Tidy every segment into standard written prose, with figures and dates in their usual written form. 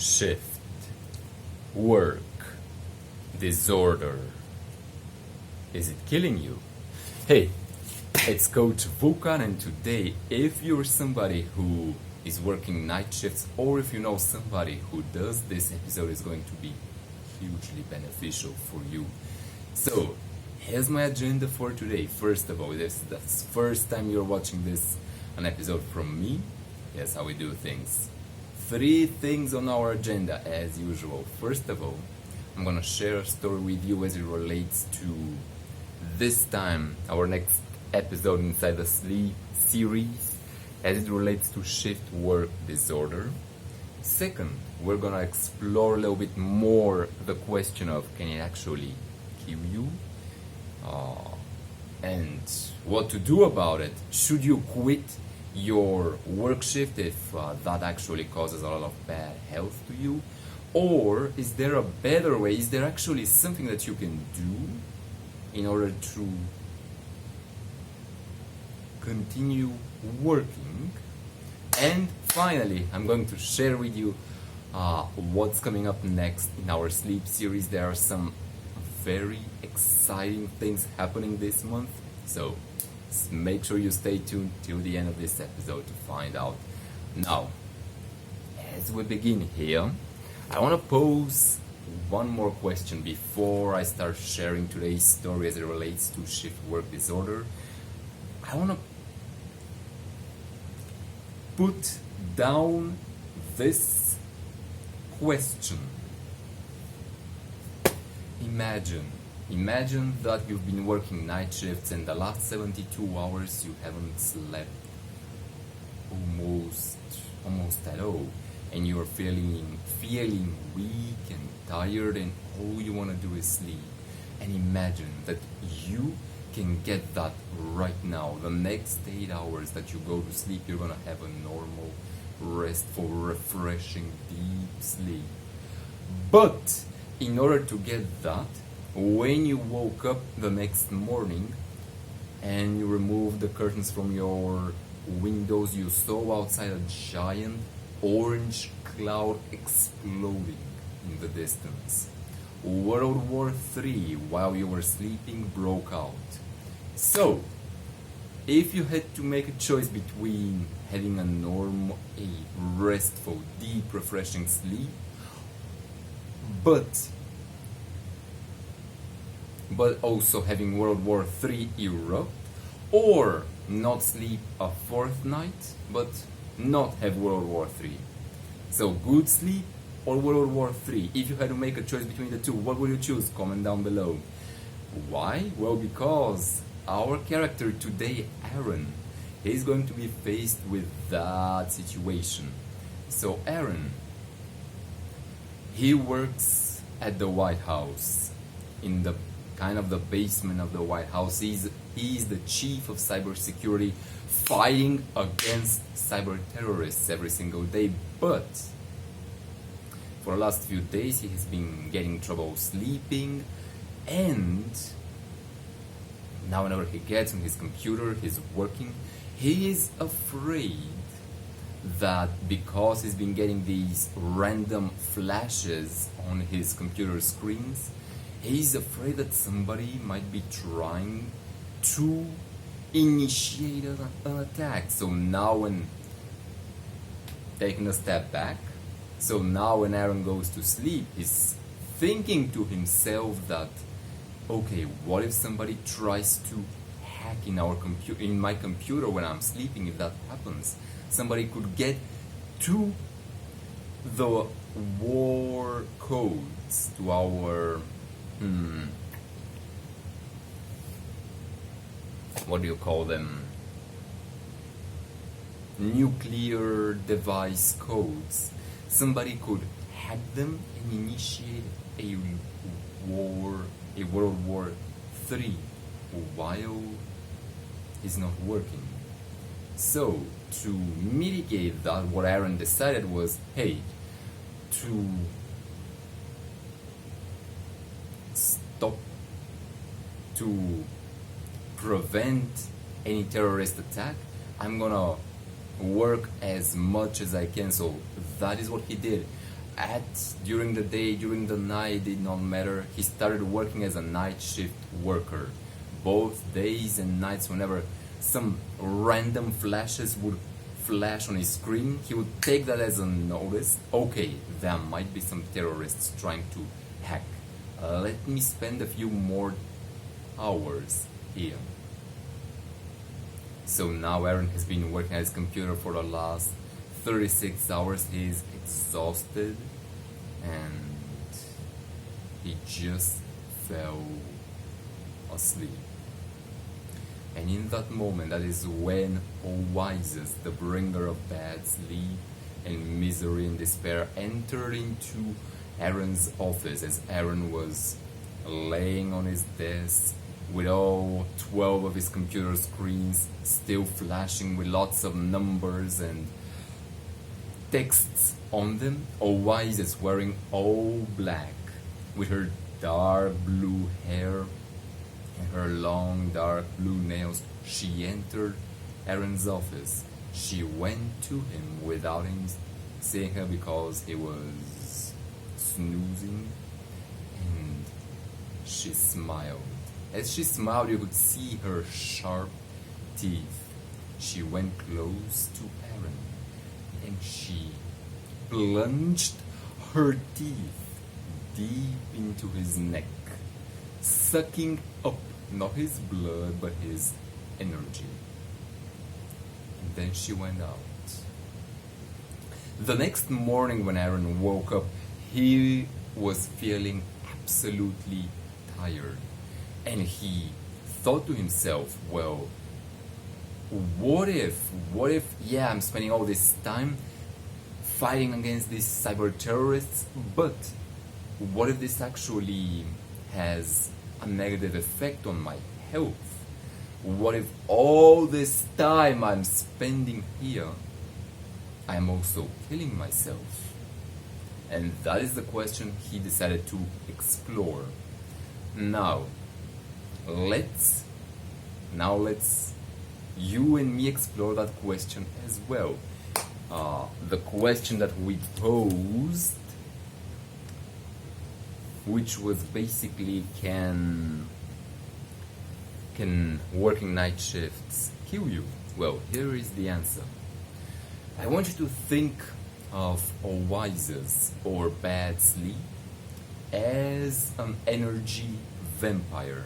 shift, work, disorder. Is it killing you? Hey, it's Coach Vukan, and today, if you're somebody who is working night shifts or if you know somebody who does, this episode is going to be hugely beneficial for you. So, here's my agenda for today. First of all, this is the first time you're watching this, an episode from me. Here's how we do things. 3 things on our agenda as usual. First of all, I'm gonna share a story with you as it relates to this time, our next episode inside the sleep series, as it relates to shift work disorder. Second, we're gonna explore a little bit more the question of can it actually kill you? And what to do about it. Should you quit your work shift if that actually causes a lot of bad health to you? Or is there a better way? Is there actually something that you can do in order to continue working? And finally, I'm going to share with you what's coming up next in our sleep series. There are some very exciting things happening this month, so make sure you stay tuned till the end of this episode to find out. Now, as we begin here, I want to pose one more question before I start sharing today's story as it relates to shift work disorder. I want to put down this question. Imagine that you've been working night shifts and the last 72 hours you haven't slept almost at all, and you're feeling weak and tired, and all you want to do is sleep. And imagine that you can get that right now. The next 8 hours that you go to sleep, you're gonna have a normal, restful, refreshing, deep sleep. But in order to get that, when you woke up the next morning and you removed the curtains from your windows, you saw outside a giant orange cloud exploding in the distance. World War III, while you were sleeping, broke out. So, if you had to make a choice between having a restful, deep, refreshing sleep, but also having World War III erupt, or not sleep a 4th night, but not have World War III. So good sleep or World War III? If you had to make a choice between the two, what would you choose? Comment down below. Why? Well, because our character today, Aaron, is going to be faced with that situation. So Aaron, he works at the White House, in the kind of the basement of the White House. He's the chief of cybersecurity, fighting against cyber terrorists every single day. But for the last few days, he has been getting trouble sleeping, and now whenever he gets on his computer, he's working, he is afraid that because he's been getting these random flashes on his computer screens, he's afraid that somebody might be trying to initiate an attack. So now, when taking a step back, so now when Aaron goes to sleep, he's thinking to himself that, okay, what if somebody tries to hack in my computer when I'm sleeping? If that happens, somebody could get to the war codes, to our what do you call them? Nuclear device codes. Somebody could hack them and initiate a World War III while it's not working. So to mitigate that, what Aaron decided was, hey, to prevent any terrorist attack, I'm gonna work as much as I can. So that is what he did. during the day, during the night, did not matter. He started working as a night shift worker. Both days and nights, whenever some random flashes would flash on his screen, he would take that as a notice. Okay, there might be some terrorists trying to hack. Let me spend a few more hours here. So now Aaron has been working at his computer for the last 36 hours. He's exhausted and he just fell asleep. And in that moment, that is when Oasis, the bringer of bad sleep and misery and despair, entered into Aaron's office as Aaron was laying on his desk with all 12 of his computer screens still flashing with lots of numbers and texts on them. Oasis wearing all black with her dark blue hair and her long dark blue nails. She entered Aaron's office. She went to him without him seeing her because he was snoozing, and she smiled. As she smiled, you could see her sharp teeth. She went close to Aaron and she plunged her teeth deep into his neck, sucking up not his blood but his energy. And then she went out. The next morning when Aaron woke up, he was feeling absolutely tired. And he thought to himself, well, what if, yeah, I'm spending all this time fighting against these cyber terrorists, but what if this actually has a negative effect on my health? What if all this time I'm spending here, I'm also killing myself? And that is the question he decided to explore. Now let's you and me explore that question as well. The question that we posed, which was basically, can working night shifts kill you? Well, here is the answer. I want you to think of Oasis or bad sleep as an energy vampire.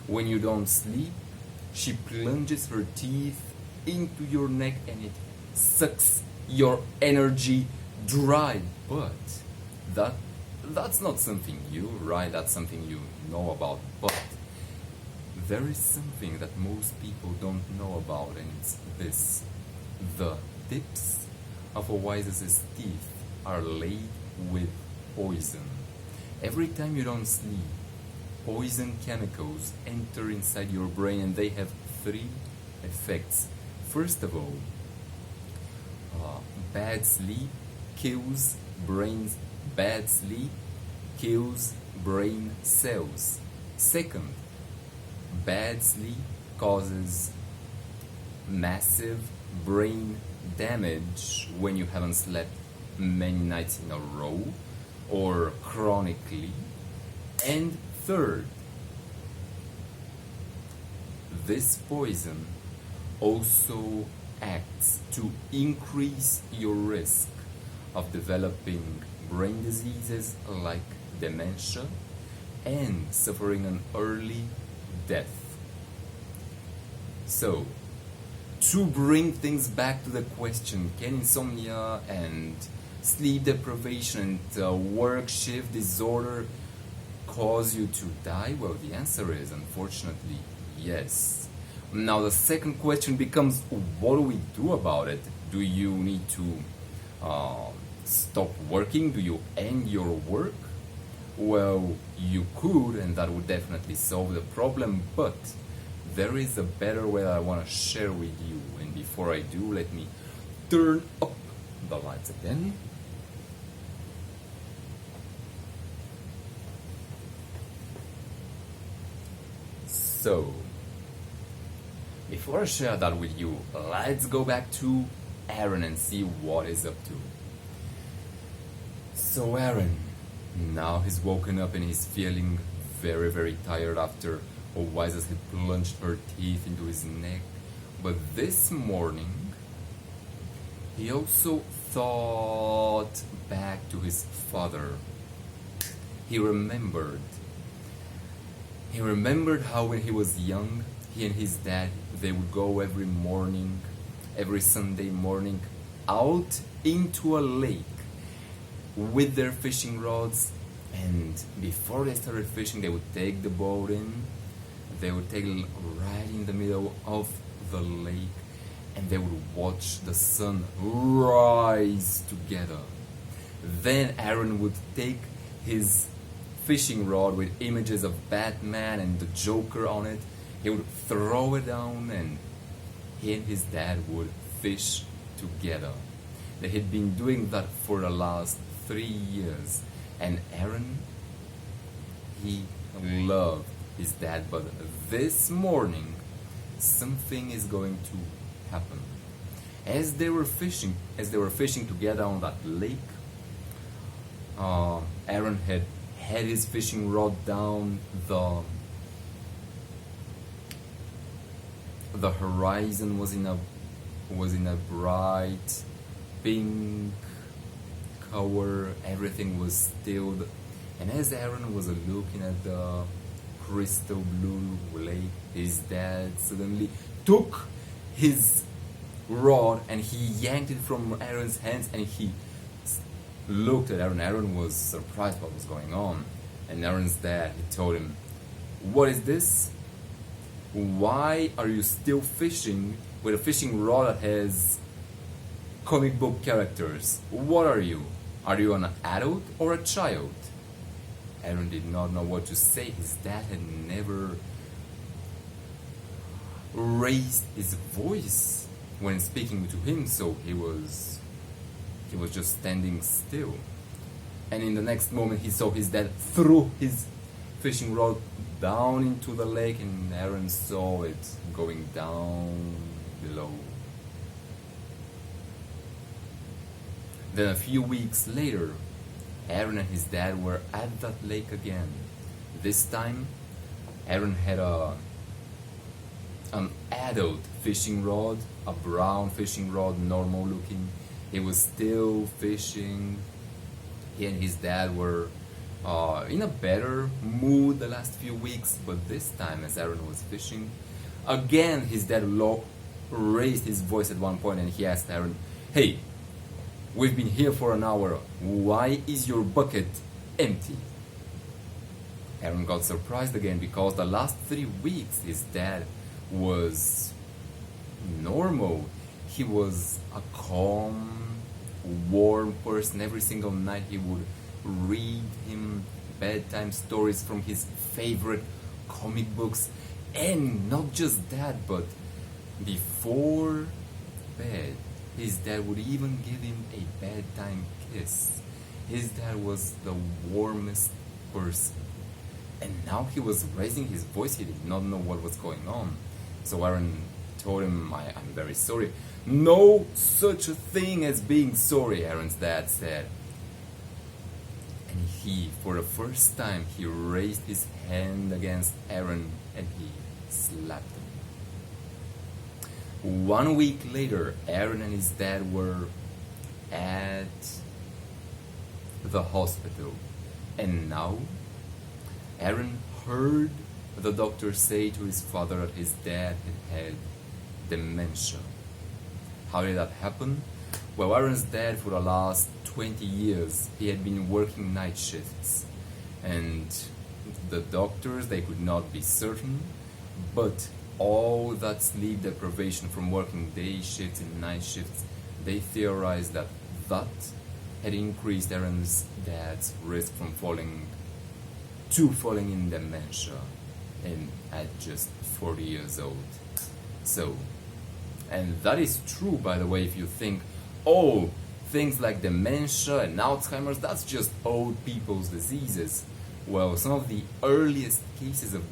When you don't sleep, she plunges her teeth into your neck and it sucks your energy dry. But that's not something new, right? That's something you know about. But there is something that most people don't know about, and it's this. The tips of Oasis's teeth are laid with poison. Every time you don't sleep, poison chemicals enter inside your brain, and they have three effects. First of all, bad sleep kills brains. Bad sleep kills brain cells. Second, bad sleep causes massive brain damage when you haven't slept many nights in a row or chronically. And third, this poison also acts to increase your risk of developing brain diseases like dementia and suffering an early death. So, to bring things back to the question, can insomnia and sleep deprivation and work shift disorder cause you to die? Well, the answer is unfortunately yes. Now the second question becomes, what do we do about it? Do you need to stop working? Do you end your work? Well, you could, and that would definitely solve the problem, but there is a better way that I want to share with you. And before I do, let me turn up the lights again. So, before I share that with you, let's go back to Aaron and see what he's up to. So Aaron, now he's woken up and he's feeling very, very tired after Oasis had plunged her teeth into his neck. But this morning, he also thought back to his father. He remembered. He remembered how when he was young, he and his dad, they would go every morning, every Sunday morning, out into a lake with their fishing rods, and before they started fishing they would take the boat in, they would take it right in the middle of the lake, and they would watch the sun rise together. Then Aaron would take his fishing rod with images of Batman and the Joker on it, he would throw it down, and he and his dad would fish together. They had been doing that for the last 3 years, and Aaron, he loved his dad, but this morning something is going to happen. As they were fishing together on that lake, Aaron had his fishing rod down. The horizon was in a bright pink color. Everything was stilled, and as Aaron was looking at the crystal blue lake, his dad suddenly took his rod and he yanked it from Aaron's hands, and he looked at Aaron. Aaron was surprised what was going on, and Aaron's dad, he told him, "What is this? Why are you still fishing with a fishing rod that has comic book characters? What are you? Are you an adult or a child?" Aaron did not know what to say. His dad had never raised his voice when speaking to him, so he was just standing still. And in the next moment he saw his dad throw his fishing rod down into the lake, and Aaron saw it going down below. Then a few weeks later, Aaron and his dad were at that lake again. This time, Aaron had an adult fishing rod, a brown fishing rod, normal looking. He was still fishing. He and his dad were in a better mood the last few weeks, but this time as Aaron was fishing, again his dad raised his voice at one point, and he asked Aaron, "Hey, we've been here for an hour. Why is your bucket empty?" Aaron got surprised again, because the last 3 weeks his dad was normal. He was a calm, warm person. Every single night he would read him bedtime stories from his favorite comic books, and not just that, but before bed his dad would even give him a bedtime kiss. His dad was the warmest person, and now he was raising his voice. He did not know what was going on, so Aaron told him, I'm very sorry." "No such a thing as being sorry," Aaron's dad said. And he, for the first time, he raised his hand against Aaron and he slapped him. 1 week later, Aaron and his dad were at the hospital, and now Aaron heard the doctor say to his father that his dad had dementia. How did that happen? Well, Aaron's dad, for the last 20 years, he had been working night shifts, and the doctors, they could not be certain, but all that sleep deprivation from working day shifts and night shifts, they theorized that had increased Aaron's dad's risk from falling in dementia, and at just 40 years old. So, and that is true, by the way, if you think, oh, things like dementia and Alzheimer's, that's just old people's diseases. Well, some of the earliest cases of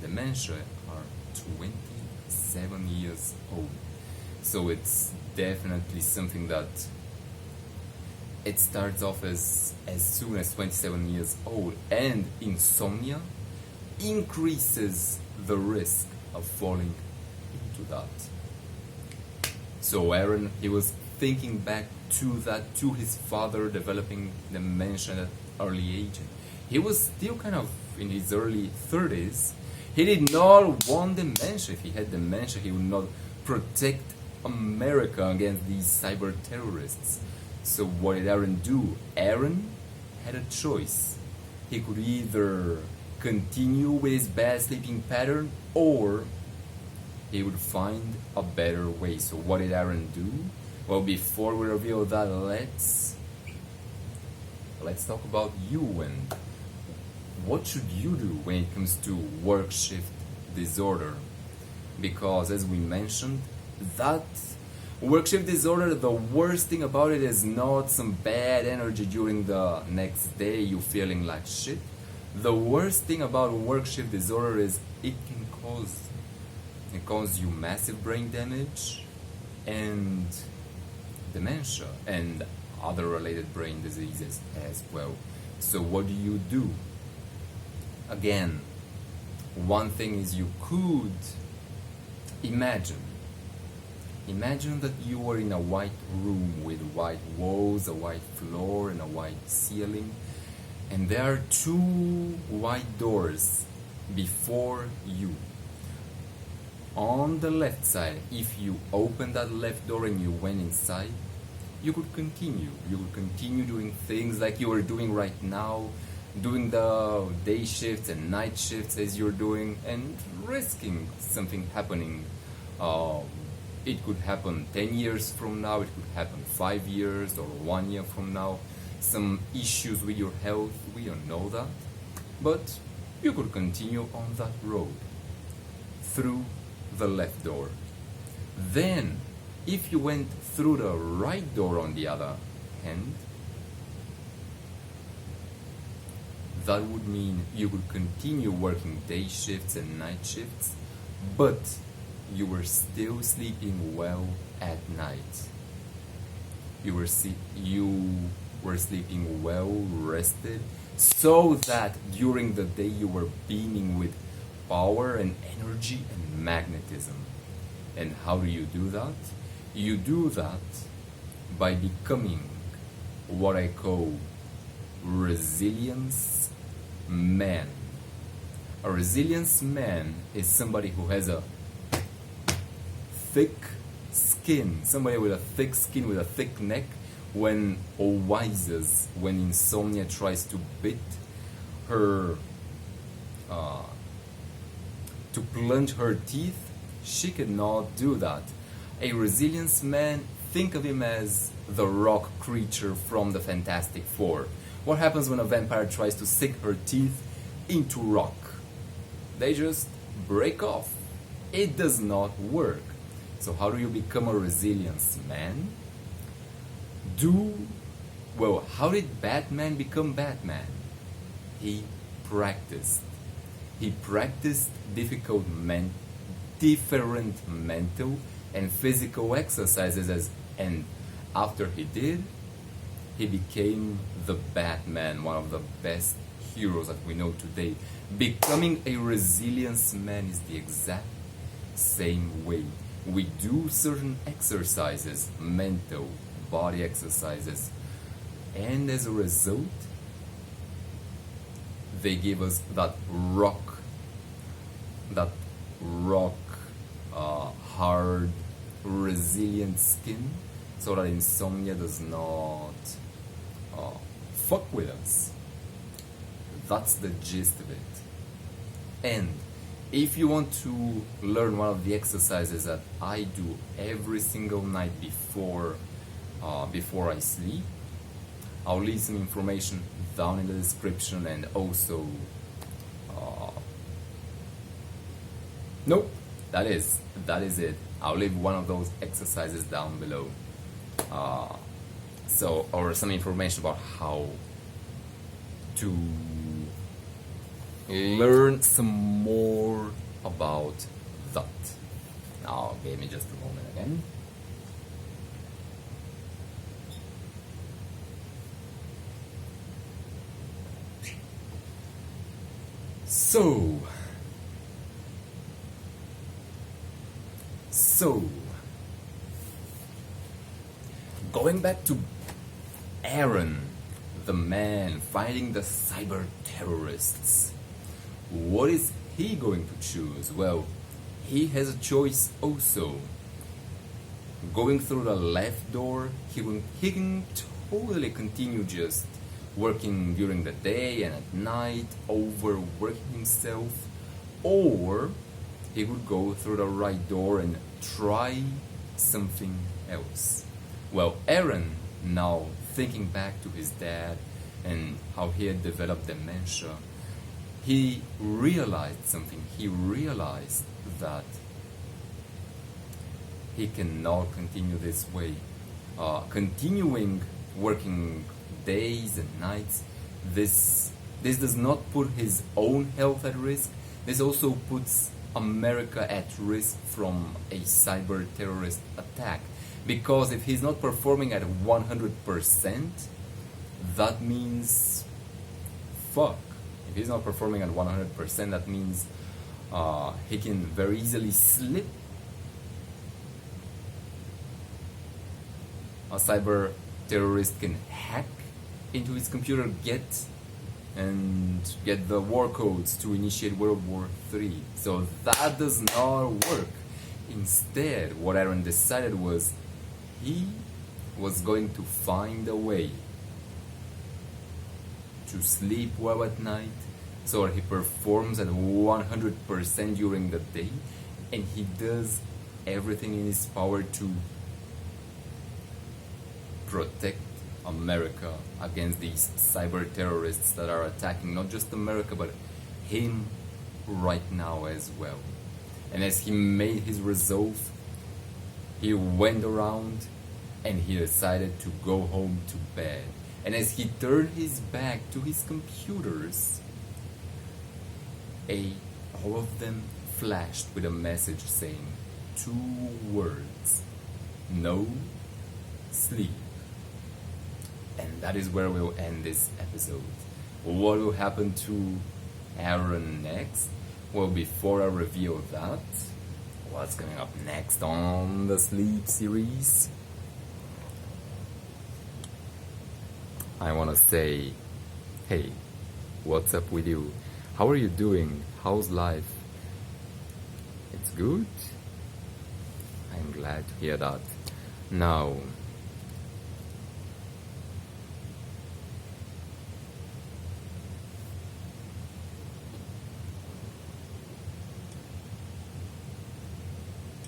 dementia are 27 years old. So it's definitely something that It starts off as soon as 27 years old, and insomnia increases the risk of falling into that. So Aaron, he was thinking back to that, to his father developing dementia at early age. He was still kind of in his early 30s. He did not want dementia. If he had dementia, he would not protect America against these cyber terrorists. So what did Aaron do? Aaron had a choice. He could either continue with his bad sleeping pattern, or he would find a better way. So what did Aaron do? Well, before we reveal that, let's talk about you and what should you do when it comes to work shift disorder. Because as we mentioned, that work shift disorder, the worst thing about it is not some bad energy during the next day, you feeling like shit. The worst thing about work shift disorder is it can cause you massive brain damage and dementia and other related brain diseases as well. So what do? Again, one thing is you could imagine that you were in a white room with white walls, a white floor, and a white ceiling, and there are two white doors before you. On the left side, if you open that left door and you went inside, you could continue. You could continue doing things like you are doing right now, doing the day shifts and night shifts as you're doing, and risking something happening. It could happen 10 years from now, it could happen 5 years or 1 year from now. Some issues with your health, we don't know that. But you could continue on that road through the left door. Then, if you went through the right door on the other hand, that would mean you could continue working day shifts and night shifts, but you were still sleeping well at night. You were sleeping well, rested, so that during the day you were beaming with power and energy and magnetism. And how do you do that? You do that by becoming what I call resilience man. A resilience man is somebody who has a thick skin, somebody with a thick skin, with a thick neck. When Oasis, when insomnia tries to bit her, to plunge her teeth, she cannot do that. A resilience man, think of him as the rock creature from the Fantastic Four. What happens when a vampire tries to sink her teeth into rock? They just break off. It does not work. So how do you become a resilience man? How did Batman become Batman? He practiced. He practiced different mental and physical exercises, and after he did, he became the Batman, one of the best heroes that we know today. Becoming a resilience man is the exact same way. We do certain exercises, mental, body exercises, and as a result, they give us that hard, resilient skin, so that insomnia does not fuck with us. That's the gist of it. And if you want to learn one of the exercises that I do every single night before I sleep, I'll leave some information down in the description, and also that is it. I'll leave one of those exercises down below, or some information about how to learn some more about that. Now, give me just a moment again. So, going back to Aaron, the man fighting the cyber terrorists, what is he going to choose? Well, he has a choice also. Going through the left door, he can totally continue just working during the day and at night, overworking himself, or he would go through the right door and try something else. Well, Aaron, now thinking back to his dad and how he had developed dementia, he realized something. He realized that he cannot continue this way. Continuing working days and nights, this does not put his own health at risk. This also puts America at risk from a cyber terrorist attack. Because if he's not performing at 100%, that means fuck. If he's not performing at 100%, that means he can very easily slip. A cyber terrorist can hack into his computer, get the war codes to initiate World War III. So that does not work. Instead, what Aaron decided was he was going to find a way to sleep well at night, so he performs at 100% during the day, and he does everything in his power to protect America against these cyber terrorists that are attacking not just America but him right now as well. And as he made his resolve, he went around and he decided to go home to bed. And as he turned his back to his computers, all of them flashed with a message saying 2 words: no sleep. And that is where we'll end this episode. What will happen to Aaron next? Well, before I reveal that, what's coming up next on the Sleep series? I want to say, hey, what's up with you? How are you doing? How's life? It's good? I'm glad to hear that. Now,